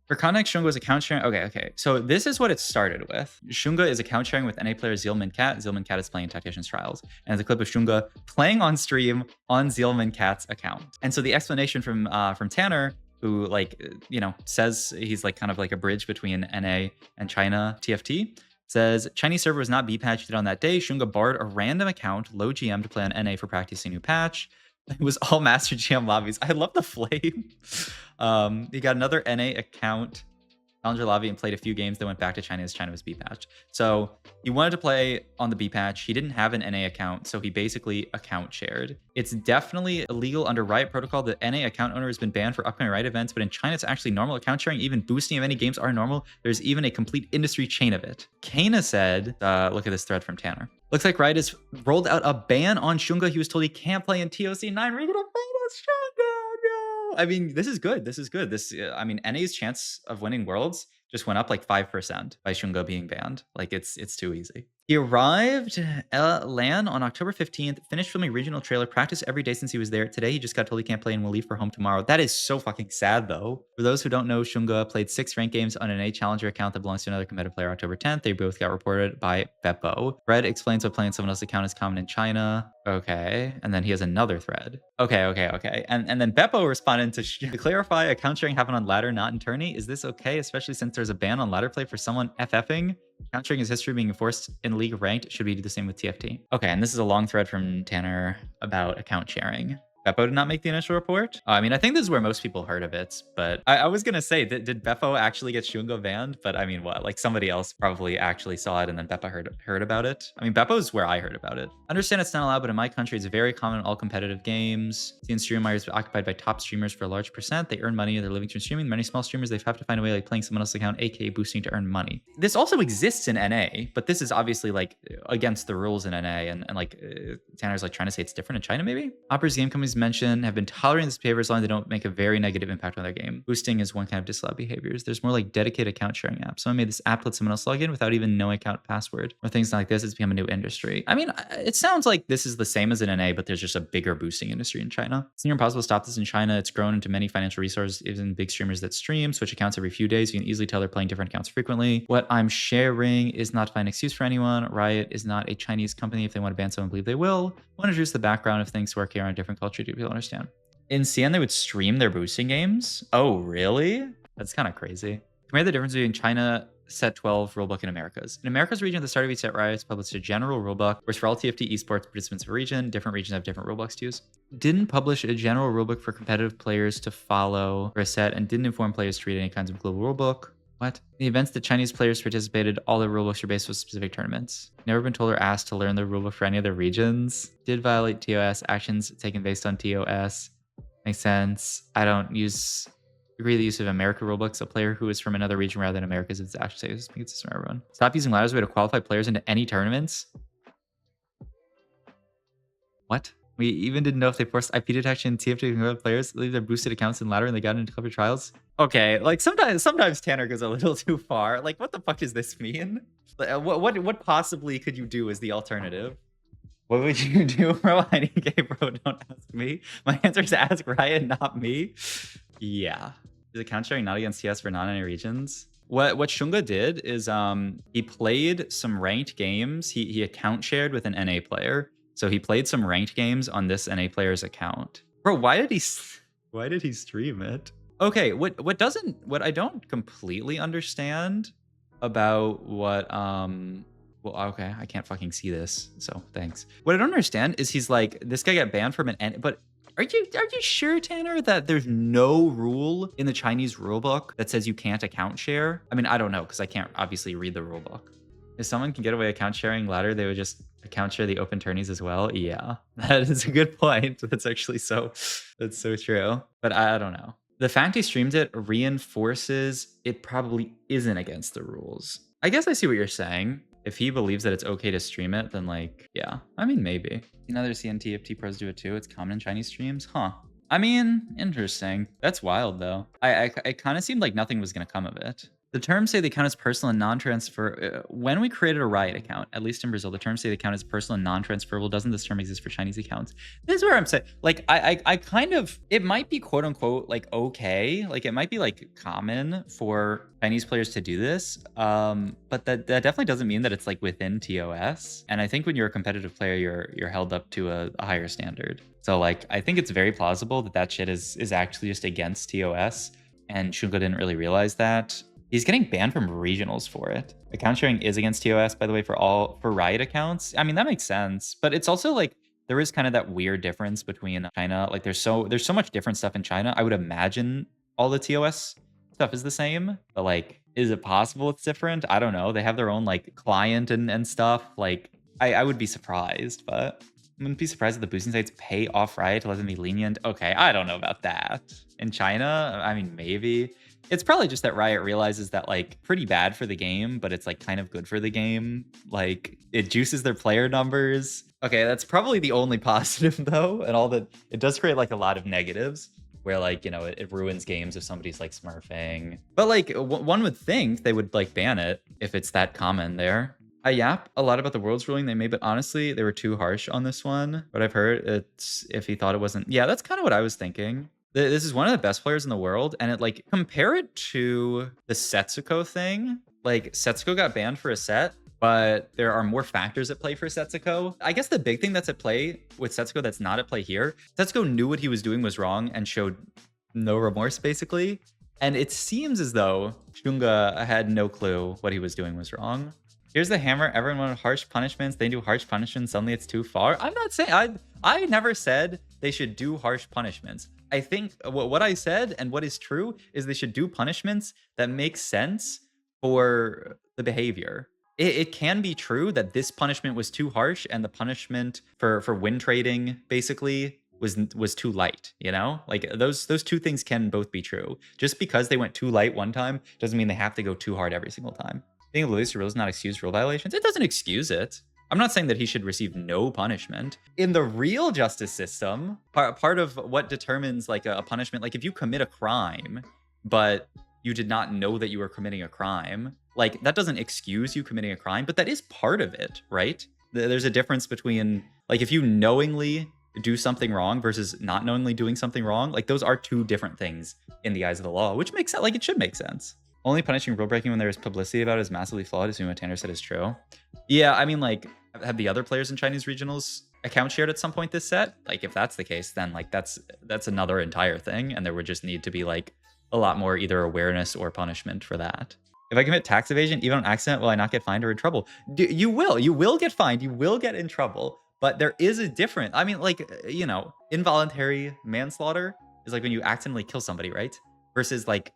For context, Shunga is account sharing. Okay. So this is what it started with. Shunga is account sharing with NA player Zealman Cat. Zealman Cat is playing in Tactician's Trials. And it's a clip of Shunga playing on stream on Zealman Cat's account. And so the explanation from Tanner, who says he's like kind of like a bridge between NA and China TFT, says Chinese server was not B patched on that day. Shunga borrowed a random account, low GM, to play on NA for practicing new patch. It was all Master GM lobbies. I love the flame. He got another NA account, Challenger lobby, and played a few games. Then went back to China as China was B patched. So he wanted to play on the B patch. He didn't have an NA account, so he basically account shared. It's definitely illegal under Riot protocol. The NA account owner has been banned for upcoming Riot events, but in China it's actually normal. Account sharing, even boosting of any games are normal. There's even a complete industry chain of it. Kana said, look at this thread from Tanner. Looks like Riot has rolled out a ban on Shunga. He was told he can't play in TOC 9. We're gonna ban Shunga. No. I mean, this is good. NA's chance of winning Worlds just went up like 5% by Shunga being banned. Like it's too easy. He arrived at LAN on October 15th, finished filming regional trailer, practiced every day since he was there. Today, he just got told he can't play and will leave for home tomorrow. That is so fucking sad, though. For those who don't know, Shunga played 6 ranked games on an A Challenger account that belongs to another competitive player October 10th. They both got reported by Beppo. Fred explains why playing someone else's account is common in China. Okay. And then he has another thread. Okay. And then Beppo responded to clarify, account sharing happened on ladder, not in tourney. Is this okay, especially since there's a ban on ladder play for someone FFing? Account sharing is history being enforced in league ranked. Should we do the same with TFT? Okay, and this is a long thread from Tanner about account sharing. Beppo did not make the initial report. I mean, I think this is where most people heard of it, but I was gonna say, did Beppo actually get Shunga banned? But I mean, what? Like somebody else probably actually saw it and then Beppo heard about it. I mean, Beppo's where I heard about it. Understand it's not allowed, but in my country, it's very common in all competitive games. Seeing streamers occupied by top streamers for a large percent. They earn money in their living through streaming. Many small streamers, they have to find a way like playing someone else's account, aka boosting to earn money. This also exists in NA, but this is obviously like against the rules in NA, and Tanner's like trying to say it's different in China, maybe? Operators game companies mentioned have been tolerating this behavior as long as they don't make a very negative impact on their game. Boosting is one kind of disallowed behaviors. There's more like dedicated account sharing apps. Someone made this app let someone else log in without even knowing account password. Or things like this, it's become a new industry. I mean, it sounds like this is the same as in NA, but there's just a bigger boosting industry in China. It's near impossible to stop this in China. It's grown into many financial resources, even big streamers that stream, switch accounts every few days. You can easily tell they're playing different accounts frequently. What I'm sharing is not to find an excuse for anyone. Riot is not a Chinese company. If they want to ban someone, believe they will. I want to introduce the background of things work here on a different culture. Do people understand? In CN, they would stream their boosting games? Oh, really? That's kind of crazy. Compare the difference between China Set 12 rulebook in Americas. In America's region, at the start of each set, Riot published a general rulebook, whereas for all TFT esports participants of a region, different regions have different rulebooks to use. Didn't publish a general rulebook for competitive players to follow for a set, and didn't inform players to read any kinds of global rulebook. What? The events that Chinese players participated, all the rulebooks are based on specific tournaments. Never been told or asked to learn the rulebook for any other regions. Did violate TOS, actions taken based on TOS. Makes sense. I don't agree the use of America rulebooks. A player who is from another region rather than America's, it's actually safe. Make it system for everyone. Stop using ladders way to qualify players into any tournaments. What? We even didn't know if they forced IP detection TFT to players leave their boosted accounts in ladder and they got into cover trials. Okay, like sometimes Tanner goes a little too far. Like, what the fuck does this mean? What possibly could you do as the alternative? What would you do, bro? IDK, bro, don't ask me. My answer is ask Riot, not me. Yeah. Is account sharing not against TS for non-NA regions? What Shunga did is he played some ranked games. He account shared with an NA player. So he played some ranked games on this NA player's account. Bro, why did he stream it? Okay, what I don't completely understand about what well, okay, I can't fucking see this, so thanks. What I don't understand is he's like, this guy got banned from an but are you sure, Tanner, that there's no rule in the Chinese rulebook that says you can't account share? I mean, I don't know, because I can't obviously read the rulebook. If someone can get away account sharing ladder, they would just account share the open tourneys as well. Yeah, that is a good point. That's actually that's so true. But I don't know. The fact he streamed it reinforces it probably isn't against the rules. I guess I see what you're saying. If he believes that it's okay to stream it, then like, yeah, I mean, maybe. Other CNTFT pros do it too. It's common in Chinese streams. Huh. I mean, interesting. That's wild though. I kind of seemed like nothing was going to come of it. The terms say they count as personal and non-transfer. When we created a Riot account, at least in Brazil, the terms say they count as personal and non-transferable. Doesn't this term exist for Chinese accounts? This is where I'm saying, like, I kind of, it might be quote unquote like okay, like it might be like common for Chinese players to do this, but that definitely doesn't mean that it's like within TOS. And I think when you're a competitive player, you're held up to a higher standard. So like, I think it's very plausible that that shit is actually just against TOS, and Shunga didn't really realize that. He's getting banned from regionals for it. Account sharing is against TOS, by the way, for Riot accounts. I mean, that makes sense, but it's also like there is kind of that weird difference between China. Like there's so much different stuff in China. I would imagine all the TOS stuff is the same, but like, is it possible it's different? I don't know. They have their own like client and stuff. Like I would be surprised, but I wouldn't be surprised if the boosting sites pay off Riot to let them be lenient. Okay, I don't know about that. In China, I mean, maybe. It's probably just that Riot realizes that like pretty bad for the game, but it's like kind of good for the game. Like it juices their player numbers. Okay, that's probably the only positive though. And all that, it does create like a lot of negatives where like, you know, it ruins games if somebody's like smurfing. But like one would think they would like ban it if it's that common there. I yap a lot about the world's ruling they made, but honestly, they were too harsh on this one. What I've heard, it's if he thought it wasn't. Yeah, that's kind of what I was thinking. This is one of the best players in the world, and it like compare it to the Setsuko thing. Like Setsuko got banned for a set, but there are more factors at play for Setsuko. I guess the big thing that's at play with Setsuko that's not at play here, Setsuko knew what he was doing was wrong and showed no remorse basically. And it seems as though Shunga had no clue what he was doing was wrong. Here's the hammer. Everyone wanted harsh punishments. They do harsh punishments. Suddenly it's too far. I'm not saying I never said they should do harsh punishments. I think what I said and what is true is they should do punishments that make sense for the behavior. It can be true that this punishment was too harsh and the punishment for win trading basically was too light, you know? Like those two things can both be true. Just because they went too light one time doesn't mean they have to go too hard every single time. Being a release rules not excuse rule violations. It doesn't excuse it. I'm not saying that he should receive no punishment. In the real justice system, part of what determines like a punishment, like if you commit a crime, but you did not know that you were committing a crime, like that doesn't excuse you committing a crime, but that is part of it, right? There's a difference between like if you knowingly do something wrong versus not knowingly doing something wrong, like those are two different things in the eyes of the law, which makes sense. Like it should make sense. Only punishing rule breaking when there is publicity about it is massively flawed, assuming what Tanner said is true. Yeah, I mean, like, have the other players in Chinese regionals account shared at some point this set? Like, if that's the case, then like that's another entire thing, and there would just need to be like a lot more either awareness or punishment for that. If I commit tax evasion, even on accident, will I not get fined or in trouble? You will get fined. You will get in trouble. But there is a difference. I mean, like, you know, involuntary manslaughter is like when you accidentally kill somebody, right? Versus like,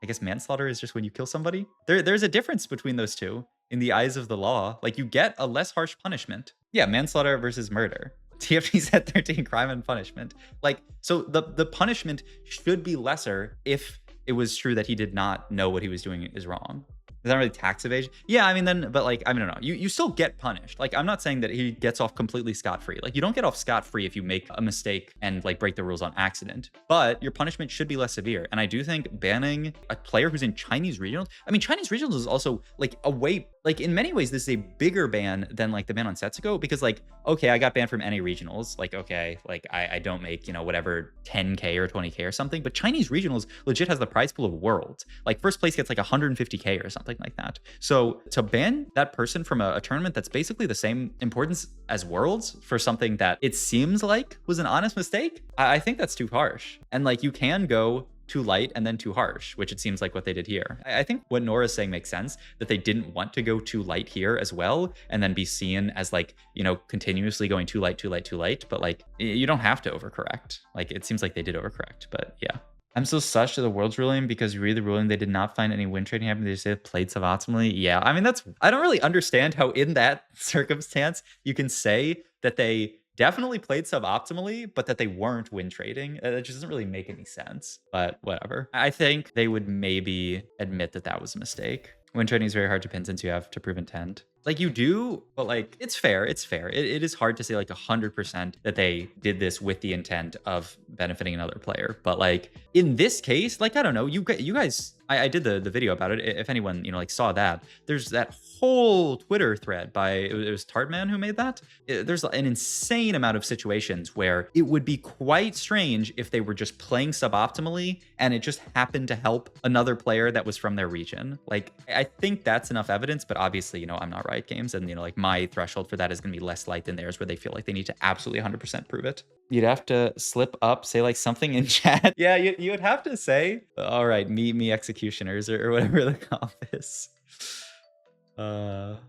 I guess manslaughter is just when you kill somebody. There's a difference between those two in the eyes of the law. Like you get a less harsh punishment. Yeah, manslaughter versus murder. TFT said 13 crime and punishment. Like, so the punishment should be lesser if it was true that he did not know what he was doing is wrong. Is that really tax evasion? Yeah, I mean then, but like, I mean, I don't know. You still get punished. Like, I'm not saying that he gets off completely scot-free. Like, you don't get off scot-free if you make a mistake and like break the rules on accident. But your punishment should be less severe. And I do think banning a player who's in Chinese regionals, I mean, Chinese regionals is also like a way, like in many ways, this is a bigger ban than like the ban on Setsuko because like, okay, I got banned from any regionals. Like, okay, like I don't make, you know, whatever 10K or 20K or something, but Chinese regionals legit has the prize pool of worlds. Like first place gets like 150K or something like that. So to ban that person from a tournament that's basically the same importance as worlds for something that it seems like was an honest mistake, I think that's too harsh. And like you can go too light and then too harsh, which it seems like what they did here. I think what Nora's saying makes sense, that they didn't want to go too light here as well and then be seen as like, you know, continuously going too light, too light, too light. But like, you don't have to overcorrect. Like, it seems like they did overcorrect, but yeah. I'm still such to the world's ruling because you read the ruling, they did not find any win trading happening. They just said played suboptimally. Yeah, I mean, I don't really understand how in that circumstance you can say that they definitely played suboptimally, but that they weren't win trading. It just doesn't really make any sense, but whatever. I think they would maybe admit that that was a mistake. Win trading is very hard to pin since you have to prove intent. Like you do, but like, it's fair. It's fair. It is hard to say like 100% that they did this with the intent of benefiting another player. But like in this case, like, I don't know, you guys I did the video about it. If anyone, like saw that, there's that whole Twitter thread by it was Tartman who made that. There's an insane amount of situations where it would be quite strange if they were just playing suboptimally and it just happened to help another player that was from their region. Like, I think that's enough evidence, but obviously, I'm not Riot Games, and like my threshold for that is going to be less light than theirs, where they feel like they need to absolutely 100% prove it. You'd have to slip up, say like something in chat. Yeah, you would have to say, all right, me executioners, or whatever the comp is.